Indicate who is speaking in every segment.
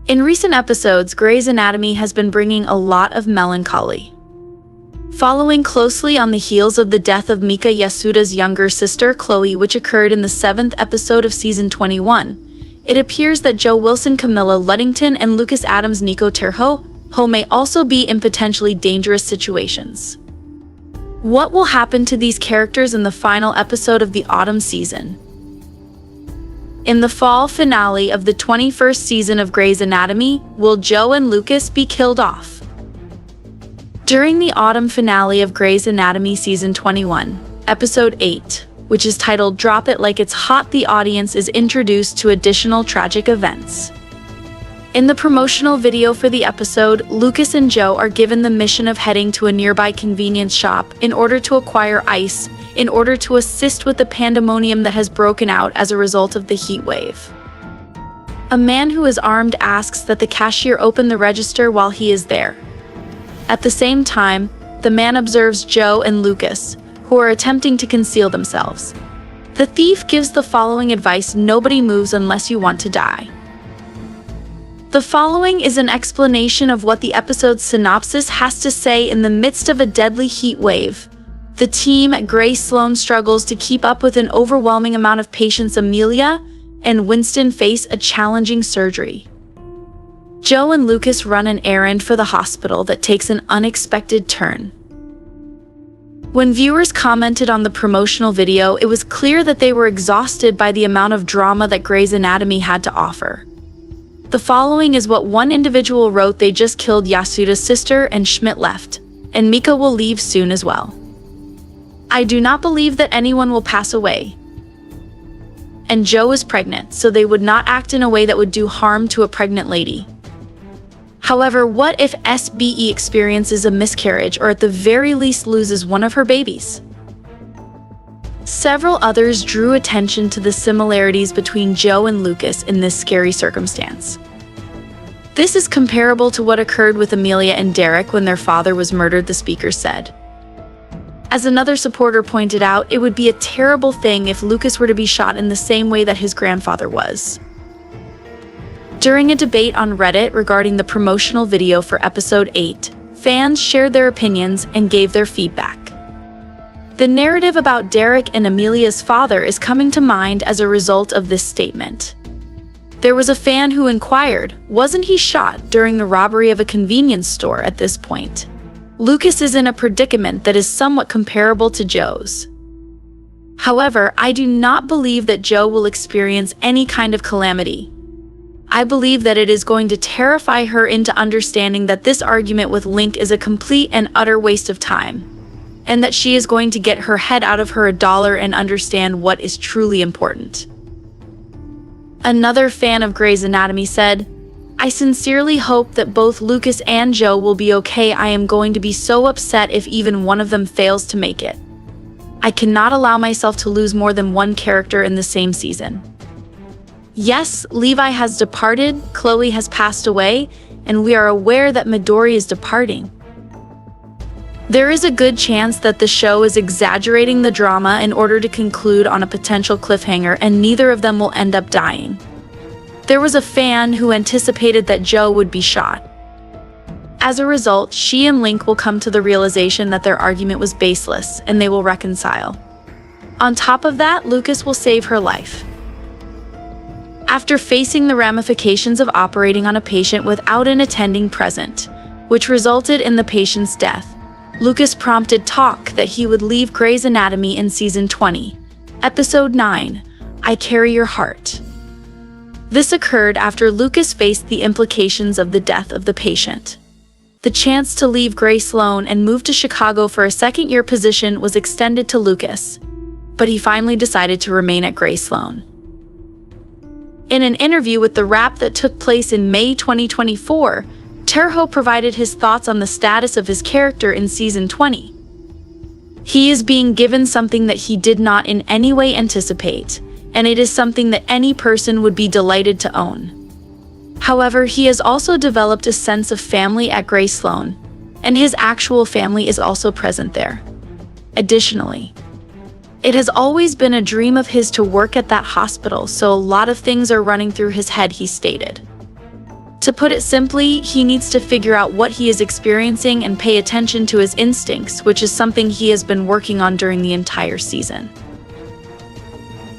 Speaker 1: In recent episodes, Grey's Anatomy has been bringing a lot of melancholy. Following closely on the heels of the death of Mika Yasuda's younger sister, Chloe, which occurred in the 7th episode of Season 21, it appears that Joe Wilson, Camilla Luddington, and Lucas Adams, Nico Terho may also be in potentially dangerous situations. What will happen to these characters in the final episode of the autumn season? In the fall finale of the 21st season of Grey's Anatomy, will Joe and Lucas be killed off? During the autumn finale of Grey's Anatomy Season 21, Episode 8, which is titled Drop It Like It's Hot, the audience is introduced to additional tragic events. In the promotional video for the episode, Lucas and Joe are given the mission of heading to a nearby convenience shop in order to acquire ice, in order to assist with the pandemonium that has broken out as a result of the heat wave. A man who is armed asks that the cashier open the register while he is there. At the same time, the man observes Joe and Lucas, who are attempting to conceal themselves. The thief gives the following advice: nobody moves unless you want to die. The following is an explanation of what the episode's synopsis has to say. In the midst of a deadly heat wave, the team at Grey Sloan struggles to keep up with an overwhelming amount of patients. Amelia and Winston face a challenging surgery. Joe and Lucas run an errand for the hospital that takes an unexpected turn. When viewers commented on the promotional video, it was clear that they were exhausted by the amount of drama that Grey's Anatomy had to offer. The following is what one individual wrote: they just killed Yasuda's sister and Schmidt left, and Mika will leave soon as well. I do not believe that anyone will pass away. And Joe is pregnant, so they would not act in a way that would do harm to a pregnant lady. However, what if SBE experiences a miscarriage, or at the very least loses one of her babies? Several others drew attention to the similarities between Joe and Lucas in this scary circumstance. This is comparable to what occurred with Amelia and Derek when their father was murdered, the speaker said. As another supporter pointed out, it would be a terrible thing if Lucas were to be shot in the same way that his grandfather was. During a debate on Reddit regarding the promotional video for Episode 8, fans shared their opinions and gave their feedback. The narrative about Derek and Amelia's father is coming to mind as a result of this statement. There was a fan who inquired, wasn't he shot during the robbery of a convenience store? At this point, Lucas is in a predicament that is somewhat comparable to Joe's. However, I do not believe that Joe will experience any kind of calamity. I believe that it is going to terrify her into understanding that this argument with Link is a complete and utter waste of time, and that she is going to get her head out of her dollar and understand what is truly important. Another fan of Grey's Anatomy said, I sincerely hope that both Lucas and Joe will be okay. I am going to be so upset if even one of them fails to make it. I cannot allow myself to lose more than one character in the same season. Yes, Levi has departed, Chloe has passed away, and we are aware that Midori is departing. There is a good chance that the show is exaggerating the drama in order to conclude on a potential cliffhanger, and neither of them will end up dying. There was a fan who anticipated that Joe would be shot. As a result, she and Link will come to the realization that their argument was baseless, and they will reconcile. On top of that, Lucas will save her life. After facing the ramifications of operating on a patient without an attending present, which resulted in the patient's death, Lucas prompted talk that he would leave Grey's Anatomy in Season 20, Episode 9, I Carry Your Heart. This occurred after Lucas faced the implications of the death of the patient. The chance to leave Grey Sloan and move to Chicago for a second-year position was extended to Lucas, but he finally decided to remain at Grey Sloan. In an interview with The Wrap that took place in May 2024, Terho provided his thoughts on the status of his character in Season 20. He is being given something that he did not in any way anticipate, and it is something that any person would be delighted to own. However, he has also developed a sense of family at Grey Sloan, and his actual family is also present there. Additionally, it has always been a dream of his to work at that hospital, so a lot of things are running through his head, he stated. To put it simply, he needs to figure out what he is experiencing and pay attention to his instincts, which is something he has been working on during the entire season.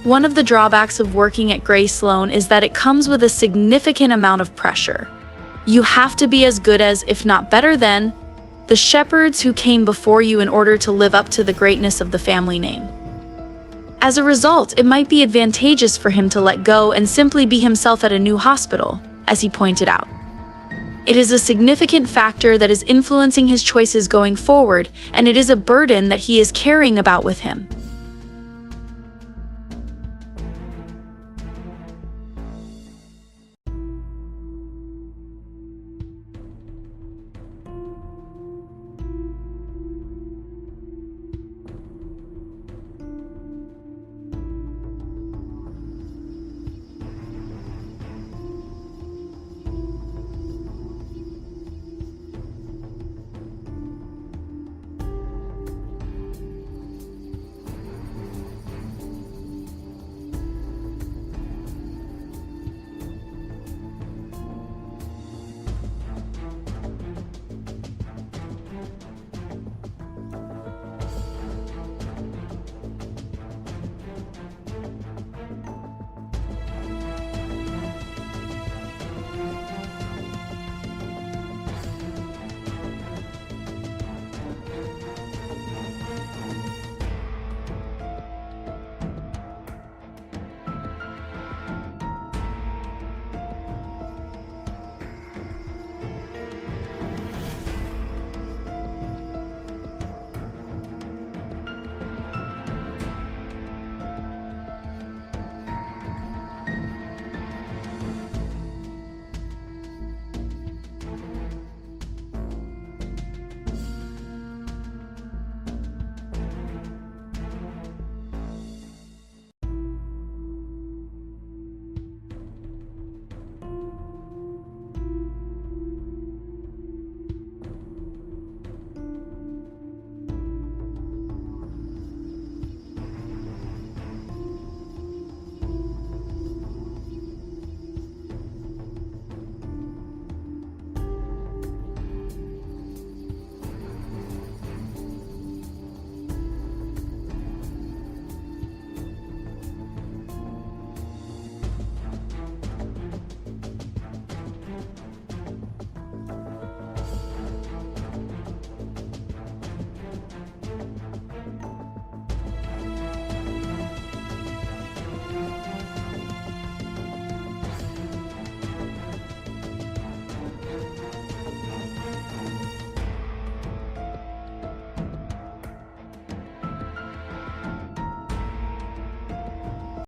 Speaker 1: One of the drawbacks of working at Grey Sloan is that it comes with a significant amount of pressure. You have to be as good as, if not better than, the shepherds who came before you in order to live up to the greatness of the family name. As a result, it might be advantageous for him to let go and simply be himself at a new hospital, as he pointed out. It is a significant factor that is influencing his choices going forward, and it is a burden that he is carrying about with him.